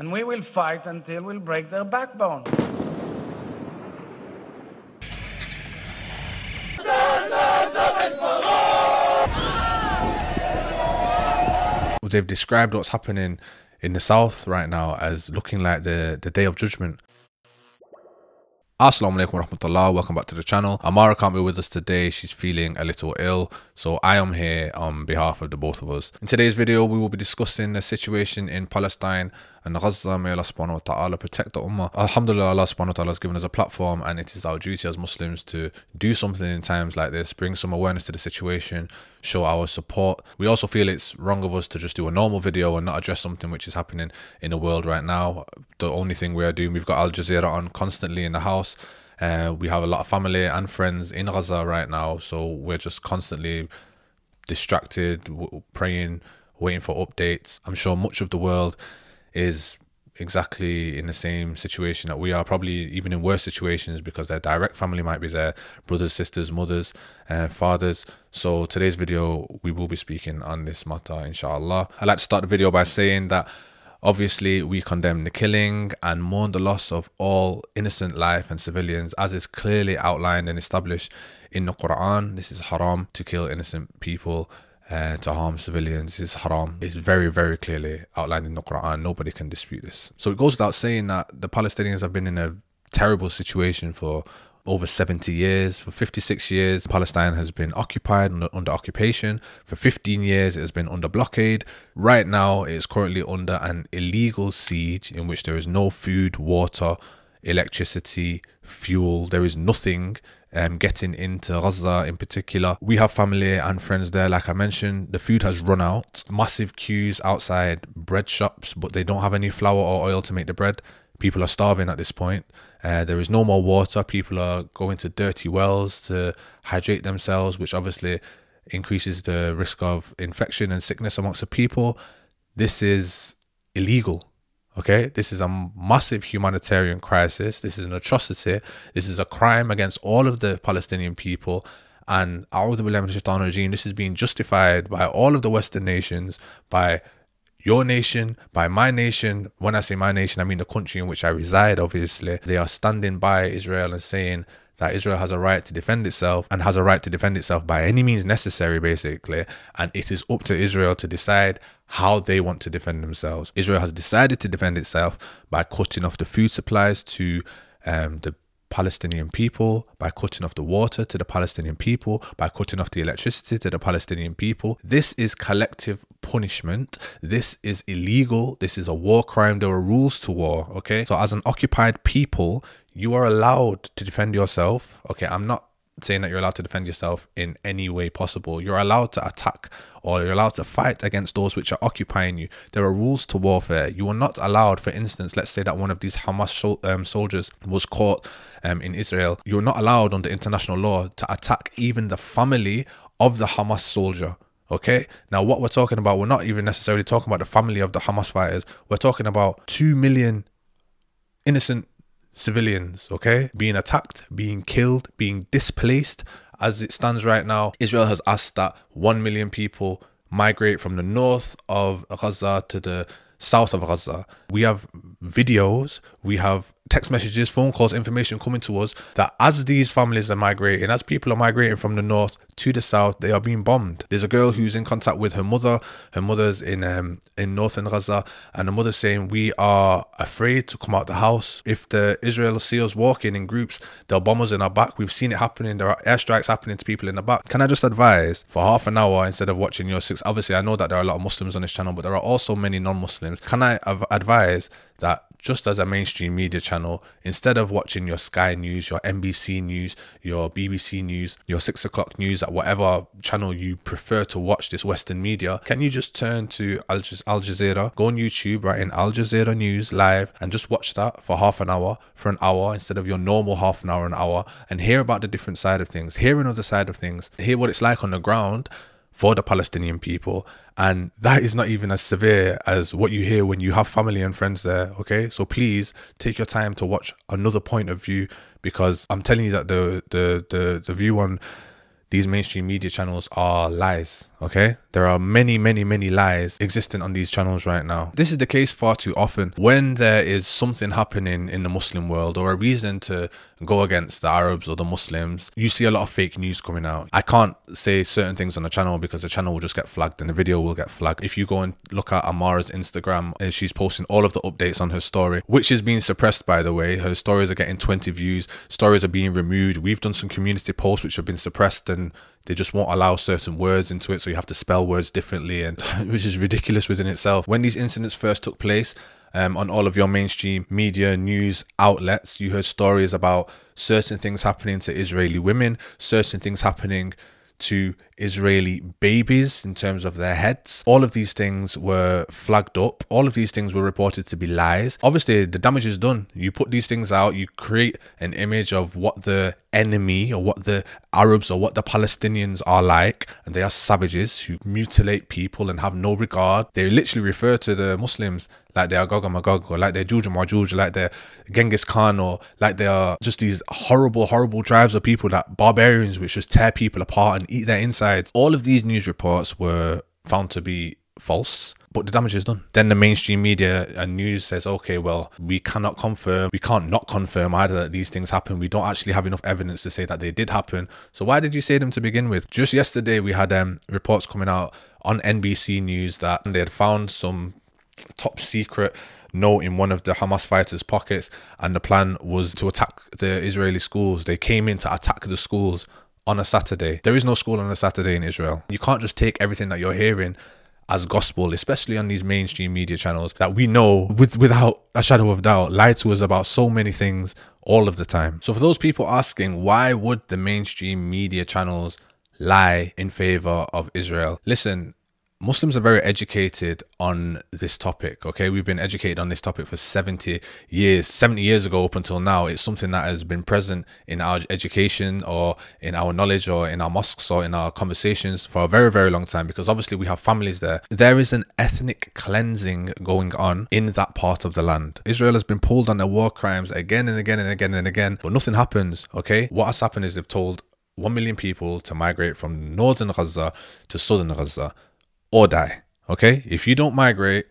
and we will fight until we'll break their backbone. They've described what's happening in the south right now as looking like the day of judgment. Assalamu alaikum warahmatullah, welcome back to the channel. Amara can't be with us today, she's feeling a little ill, so I am here on behalf of the both of us. In today's video we will be discussing the situation in Palestine and Gaza. May Allah subhanahu wa ta'ala protect the ummah. Alhamdulillah, Allah subhanahu wa ta'ala has given us a platform, and it is our duty as Muslims to do something in times like this, bring some awareness to the situation, show our support. We also feel it's wrong of us to just do a normal video and not address something which is happening in the world right now. The only thing we are doing, we've got Al Jazeera on constantly in the house. We have a lot of family and friends in Gaza right now, so we're just constantly distracted, praying, waiting for updates. I'm sure much of the world is exactly in the same situation that we are, probably even in worse situations, because their direct family might be there, brothers, sisters, mothers, fathers. So today's video we will be speaking on this matter, inshallah. I'd like to start the video by saying that obviously we condemn the killing and mourn the loss of all innocent life and civilians, as is clearly outlined and established in the Quran. This is haram to kill innocent people, to harm civilians. This is haram. It's very, very clearly outlined in the Quran. Nobody can dispute this. So it goes without saying that the Palestinians have been in a terrible situation for over 70 years. For 56 years, Palestine has been occupied, under occupation. For 15 years, it has been under blockade. Right now, it is currently under an illegal siege in which there is no food, water, electricity, fuel. There is nothing getting into Gaza in particular. We have family and friends there. Like I mentioned, the food has run out. Massive queues outside bread shops, but they don't have any flour or oil to make the bread. People are starving at this point. There is no more water. People are going to dirty wells to hydrate themselves, which obviously increases the risk of infection and sickness amongst the people. This is illegal. Okay, this is a massive humanitarian crisis. This is an atrocity. This is a crime against all of the Palestinian people. And a'udhu billahi minash shaitanir rajeem, this is being justified by all of the Western nations, by your nation, by my nation. When I say my nation, I mean the country in which I reside, obviously. They are standing by Israel and saying that Israel has a right to defend itself, and has a right to defend itself by any means necessary, basically. And it is up to Israel to decide how they want to defend themselves. Israel has decided to defend itself by cutting off the food supplies to the Palestinian people, by cutting off the water to the Palestinian people, by cutting off the electricity to the Palestinian people. This is collective punishment. This is illegal. This is a war crime. There are rules to war, okay? So as an occupied people, you are allowed to defend yourself, okay? I'm not saying that you're allowed to defend yourself in any way possible. You're allowed to attack, or you're allowed to fight against those which are occupying you. There are rules to warfare. You are not allowed, for instance, let's say that one of these Hamas soldiers was caught in Israel. You're not allowed under international law to attack even the family of the Hamas soldier. Okay, now what we're talking about, we're not even necessarily talking about the family of the Hamas fighters. We're talking about 2 million innocent civilians, okay, being attacked, being killed, being displaced. As it stands right now, Israel has asked that 1 million people migrate from the north of Gaza to the south of Gaza. We have videos, we have text messages, phone calls, information coming to us that as these families are migrating, as people are migrating from the north to the south, they are being bombed. There's a girl who's in contact with her mother. Her mother's in northern Gaza, and the mother's saying, we are afraid to come out the house. If the Israel see us walking in groups, they'll bomb us in our back. We've seen it happening. There are airstrikes happening to people in the back. Can I just advise, for half an hour, instead of watching your six, obviously I know that there are a lot of Muslims on this channel, but there are also many non-Muslims. Can I advise that just as a mainstream media channel, instead of watching your Sky News, your NBC News, your BBC News, your 6 o'clock news at whatever channel you prefer to watch this Western media, can you just turn to Al Jazeera, go on YouTube, write in Al Jazeera News live, and just watch that for half an hour, for an hour, instead of your normal half an hour, an hour, and hear about the different side of things, hear another side of things, hear what it's like on the ground for the Palestinian people. And that is not even as severe as what you hear when you have family and friends there, okay? So please take your time to watch another point of view, because I'm telling you that the view on these mainstream media channels are lies, Okay, there are many lies existing on these channels right now. This is the case far too often. When there is something happening in the Muslim world or a reason to go against the Arabs or the Muslims, you see a lot of fake news coming out. I can't say certain things on the channel because the channel will just get flagged and the video will get flagged. If you go and look at Amara's Instagram, she's posting all of the updates on her story, which is being suppressed, by the way. Her stories are getting 20 views, stories are being removed. We've done some community posts which have been suppressed and they just won't allow certain words into it, so you have to spell words differently, and which is ridiculous within itself. When these incidents first took place, on all of your mainstream media news outlets, you heard stories about certain things happening to Israeli women, certain things happening to Israeli babies in terms of their heads. All of these things were flagged up. All of these things were reported to be lies. Obviously, the damage is done. You put these things out, you create an image of what the enemy or what the Arabs or what the Palestinians are like, and they are savages who mutilate people and have no regard. They literally refer to the Muslims like they are Gog and Magog, or like they're Juj and Majuj, like they're Genghis Khan, or like they are just these horrible tribes of people, that barbarians which just tear people apart and eat their insides. All of these news reports were found to be false, but the damage is done. Then the mainstream media and news says, okay, well, we cannot confirm, we can't not confirm either that these things happen. We don't actually have enough evidence to say that they did happen. So why did you say them to begin with? Just yesterday, we had reports coming out on NBC News that they had found some top secret note in one of the Hamas fighters' pockets, and the plan was to attack the Israeli schools. They came in to attack the schools on a Saturday. There is no school on a Saturday in Israel. You can't just take everything that you're hearing as gospel, especially on these mainstream media channels that we know without a shadow of doubt lie to us about so many things all of the time. So for those people asking, why would the mainstream media channels lie in favor of Israel? Listen, Muslims are very educated on this topic, okay? We've been educated on this topic for 70 years. 70 years ago up until now, it's something that has been present in our education or in our knowledge or in our mosques or in our conversations for a very long time, because obviously we have families there. There is an ethnic cleansing going on in that part of the land. Israel has been pulled on their war crimes again and again, but nothing happens, okay? What has happened is they've told 1 million people to migrate from northern Gaza to southern Gaza, or die, okay? If you don't migrate,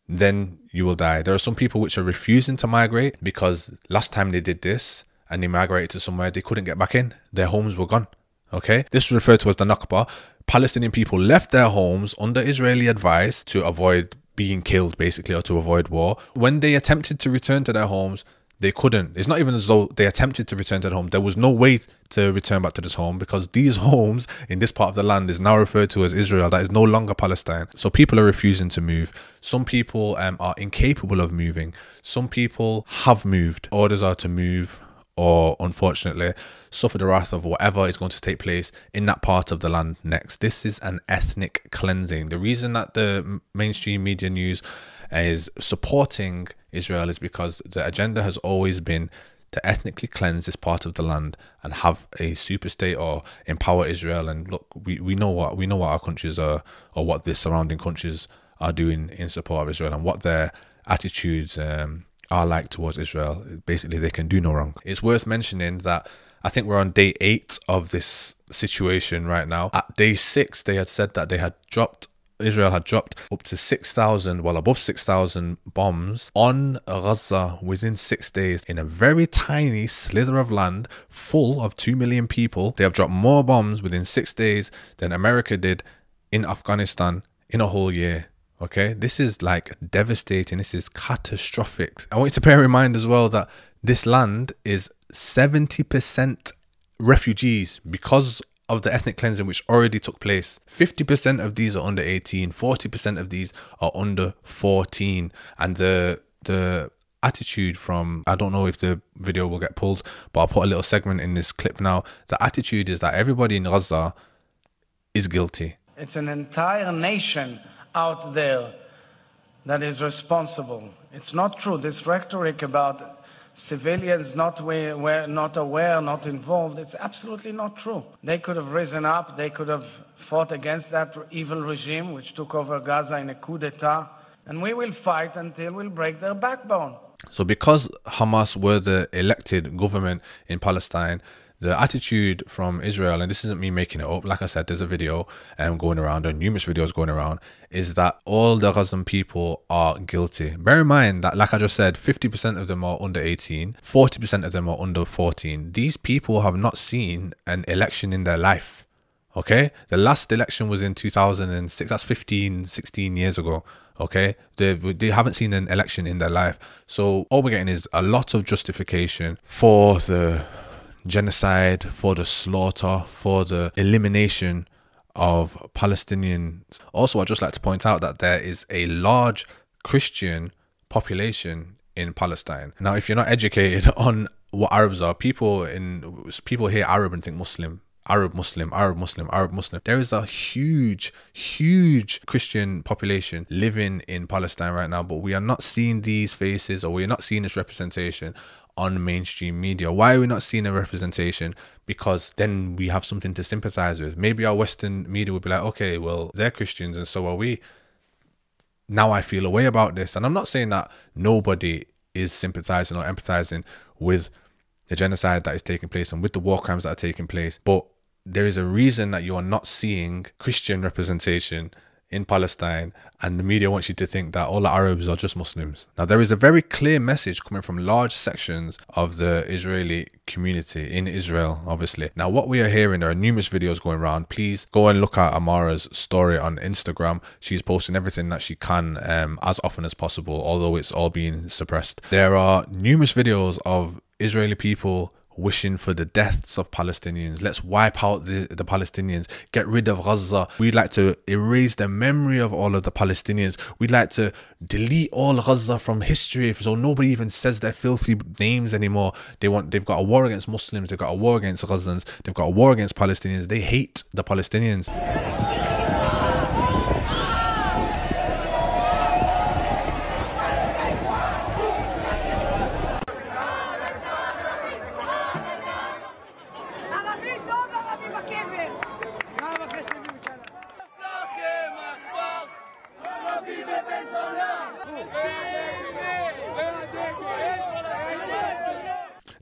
then you will die. There are some people which are refusing to migrate because last time they did this and they migrated to somewhere, they couldn't get back in. Their homes were gone, okay? This is referred to as the Nakba. Palestinian people left their homes under Israeli advice to avoid being killed, basically, or to avoid war. When they attempted to return to their homes, they couldn't. It's not even as though they attempted to return to the home. There was no way to return back to this home, because these homes in this part of the land is now referred to as Israel. That is no longer Palestine. So people are refusing to move. Some people are incapable of moving. Some people have moved. Orders are to move, or unfortunately suffer the wrath of whatever is going to take place in that part of the land next. This is an ethnic cleansing. The reason that the mainstream media news is supporting Israel is because the agenda has always been to ethnically cleanse this part of the land and have a super state or empower Israel. And look, we know what our countries are, or what the surrounding countries are doing in support of Israel, and what their attitudes are like towards Israel. Basically, they can do no wrong. It's worth mentioning that I think we're on day 8 of this situation right now. At day 6, they had said that Israel had dropped up to 6,000, well above 6,000 bombs on Gaza within 6 days, in a very tiny slither of land full of 2 million people. They have dropped more bombs within 6 days than America did in Afghanistan in a whole year. Okay, this is like devastating. This is catastrophic. I want you to bear in mind as well that this land is 70% refugees because of the ethnic cleansing which already took place. 50% of these are under 18, 40% of these are under 14. And the attitude from, I don't know if the video will get pulled, but I'll put a little segment in this clip now. The attitude is that everybody in Gaza is guilty. It's an entire nation out there that is responsible. It's not true. This rhetoric about civilians not aware, not involved, it's absolutely not true. They could have risen up, they could have fought against that evil regime which took over Gaza in a coup d'etat, and we will fight until we'll break their backbone. So because Hamas were the elected government in Palestine, the attitude from Israel, and this isn't me making it up, like I said, there's a video going around, and numerous videos going around, is that all the Gazan people are guilty. Bear in mind that, like I just said, 50% of them are under 18, 40% of them are under 14. These people have not seen an election in their life. Okay, the last election was in 2006. That's 16 years ago. Okay, they haven't seen an election in their life. So all we're getting is a lot of justification for the genocide, for the slaughter, for the elimination of Palestinians. Also, I'd just like to point out that there is a large Christian population in Palestine. Now, if you're not educated on what Arabs are, people hear Arab and think Muslim. Arab Muslim, Arab Muslim, Arab Muslim. There is a huge Christian population living in Palestine right now, but we are not seeing these faces, or we're not seeing this representation on mainstream media. Why are we not seeing a representation? Because then we have something to sympathize with. Maybe our Western media would be like, okay, well, they're Christians and so are we. Now I feel a way about this. And I'm not saying that nobody is sympathizing or empathizing with the genocide that is taking place and with the war crimes that are taking place, but there is a reason that you are not seeing Christian representation in Palestine, and the media wants you to think that all the Arabs are just Muslims. Now, there is a very clear message coming from large sections of the Israeli community in Israel, obviously. Now, what we are hearing, there are numerous videos going around. Please go and look at Amara's story on Instagram. She's posting everything that she can as often as possible, although it's all being suppressed. There are numerous videos of Israeli people wishing for the deaths of Palestinians. Let's wipe out the Palestinians, get rid of Gaza. We'd like to erase the memory of all of the Palestinians. We'd like to delete all Gaza from history so nobody even says their filthy names anymore. They've got a war against Muslims, they've got a war against Gazans, they've got a war against Palestinians. They hate the Palestinians.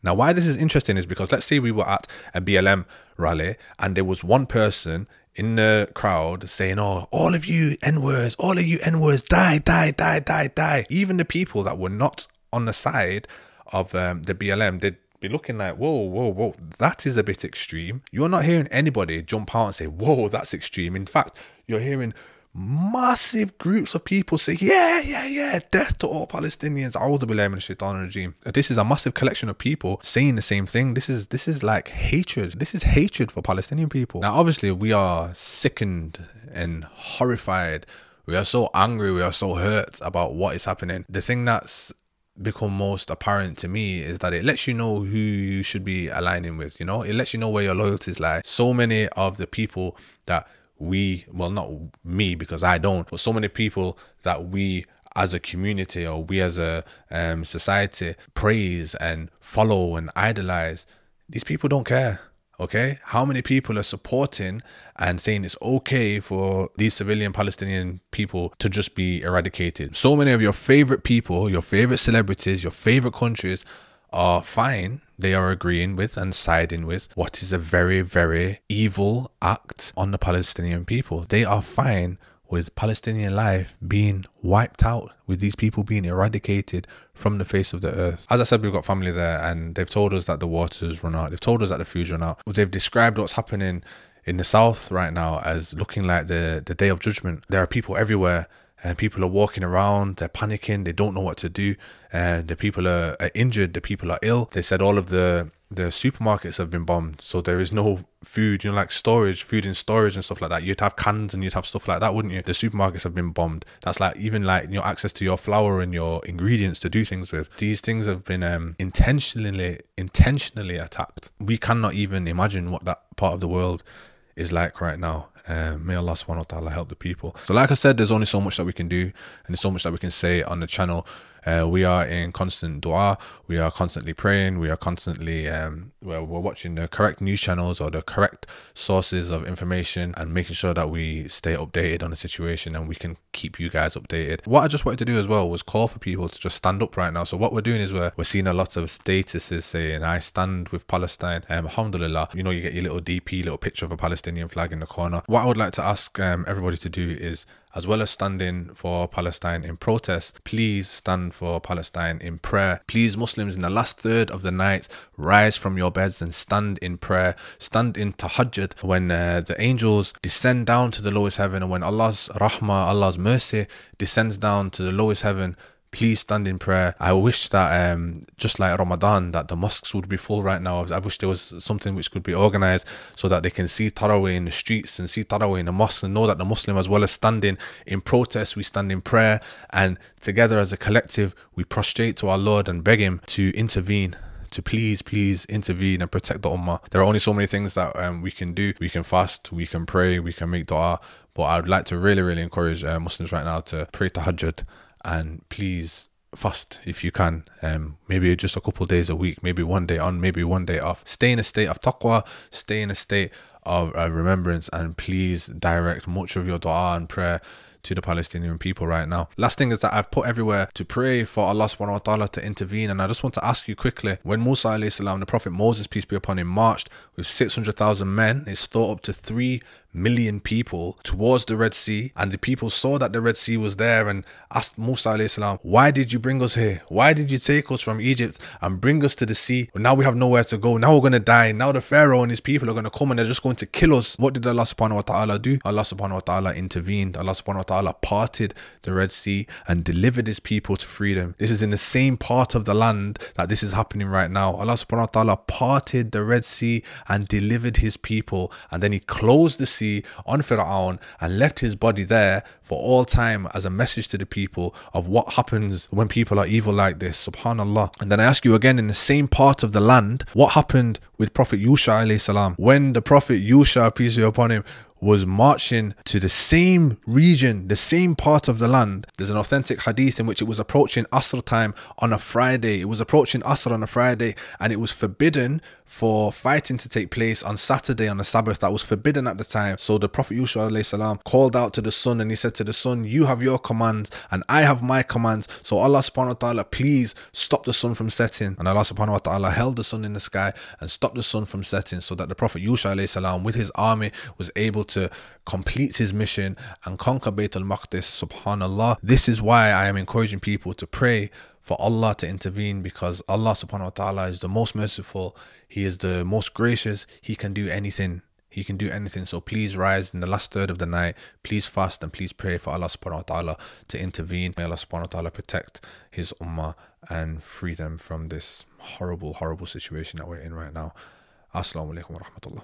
Now, why this is interesting is because let's say we were at a BLM rally and there was one person in the crowd saying, oh, all of you N-words, die, die, die, die, die. Even the people that were not on the side of the BLM, they'd be looking like, whoa, whoa, whoa, that is a bit extreme. You're not hearing anybody jump out and say, whoa, that's extreme. In fact, you're hearing massive groups of people say, yeah, death to all Palestinians. A'udhu billahi minash shaitanir rajim. This is a massive collection of people saying the same thing. This is like hatred. This is hatred for Palestinian people. Now, obviously, we are sickened and horrified. We are so angry. We are so hurt about what is happening. The thing that's become most apparent to me is that it lets you know who you should be aligning with. You know, it lets you know where your loyalties lie. So many of the people that well, not me because I don't, but so many people that we as a community or we as a society praise and follow and idolize, these people don't care. Okay, how many people are supporting and saying it's okay for these civilian Palestinian people to just be eradicated? So many of your favorite people, your favorite celebrities, your favorite countries are fine. They are agreeing with and siding with what is a very, very evil act on the Palestinian people. They are fine with Palestinian life being wiped out, with these people being eradicated from the face of the earth. As I said, we've got family there and they've told us that the water's run out. They've told us that the food's run out. They've described what's happening in the south right now as looking like the day of judgment. There are people everywhere and people are walking around, they're panicking, they don't know what to do, and the people are injured, the people are ill. They said all of the supermarkets have been bombed, so there is no food, you know, like storage, food in storage and stuff like that. You'd have cans and you'd have stuff like that, wouldn't you? The supermarkets have been bombed. That's like even like, you know, access to your flour and your ingredients to do things with. These things have been intentionally attacked. We cannot even imagine what that part of the world is like right now. May Allah subhanahu wa ta'ala help the people. So like I said, there's only so much that we can do and there's so much that we can say on the channel. We are in constant dua. We are constantly praying. We are constantly we're watching the correct news channels or the correct sources of information and making sure that we stay updated on the situation and we can keep you guys updated. What I just wanted to do as well was call for people to just stand up right now. So what we're doing is we're seeing a lot of statuses saying I stand with Palestine. Alhamdulillah, you know, you get your little DP, little picture of a Palestinian flag in the corner. What I would like to ask everybody to do is, as well as standing for Palestine in protest, please stand for Palestine in prayer. Please, Muslims, in the last third of the night, rise from your beds and stand in prayer. Stand in tahajjud when the angels descend down to the lowest heaven, and when Allah's rahmah, Allah's mercy descends down to the lowest heaven. Please stand in prayer. I wish that just like Ramadan, that the mosques would be full right now. I wish there was something which could be organized so that they can see Tarawih in the streets and see Tarawih in the mosques and know that the Muslim, as well as standing in protest, we stand in prayer, and together as a collective we prostrate to our Lord and beg him to intervene, to please intervene and protect the ummah. There are only so many things that we can do. We can fast, we can pray, we can make dua, but I would like to really encourage Muslims right now to pray tahajjud and please fast if you can. Maybe just a couple days a week, maybe one day on, maybe one day off. Stay in a state of taqwa, stay in a state of remembrance, and please direct much of your dua and prayer to the Palestinian people right now. Last thing is that I've put everywhere to pray for Allah subhanahu wa ta'ala to intervene, and I just want to ask you quickly, when Musa alayhi salam, the Prophet Moses, peace be upon him, marched with 600,000 men, it's thought up to 3 million people towards the Red Sea, and the people saw that the Red Sea was there and asked Musa alayhi salam, why did you bring us here? Why did you take us from Egypt and bring us to the sea? Well, now we have nowhere to go. Now we're going to die. Now the Pharaoh and his people are going to come and they're just going to kill us. What did Allah subhanahu wa ta'ala do? Allah subhanahu wa ta'ala intervened. Allah subhanahu wa ta'ala parted the Red Sea and delivered his people to freedom. This is in the same part of the land that this is happening right now. Allah subhanahu wa ta'ala parted the Red Sea and delivered his people, and then he closed the sea on Fir'aun and left his body there for all time as a message to the people of what happens when people are evil like this. Subhanallah. And then I ask you again, in the same part of the land, what happened with Prophet Yusha alayhi salam? When the Prophet Yusha, peace be upon him, was marching to the same region, the same part of the land, there's an authentic hadith in which it was approaching Asr time on a Friday. It was approaching Asr on a Friday, and it was forbidden for fighting to take place on Saturday, on the Sabbath. That was forbidden at the time. So the Prophet Yusha alayhi salam called out to the sun, and he said to the sun, you have your commands and I have my commands. So Allah subhanahu wa ta'ala, please stop the sun from setting. And Allah subhanahu wa ta'ala held the sun in the sky and stopped the sun from setting, so that the Prophet Yusha alayhi salam with his army was able to complete his mission and conquer Bayt al-Maqdis. Subhanallah. This is why I am encouraging people to pray for Allah to intervene, because Allah subhanahu wa ta'ala is the most merciful. He is the most gracious. He can do anything. He can do anything. So please rise in the last third of the night. Please fast and please pray for Allah subhanahu wa ta'ala to intervene. May Allah subhanahu wa ta'ala protect his ummah and free them from this horrible situation that we're in right now. Assalamu alaikum wa rahmatullah.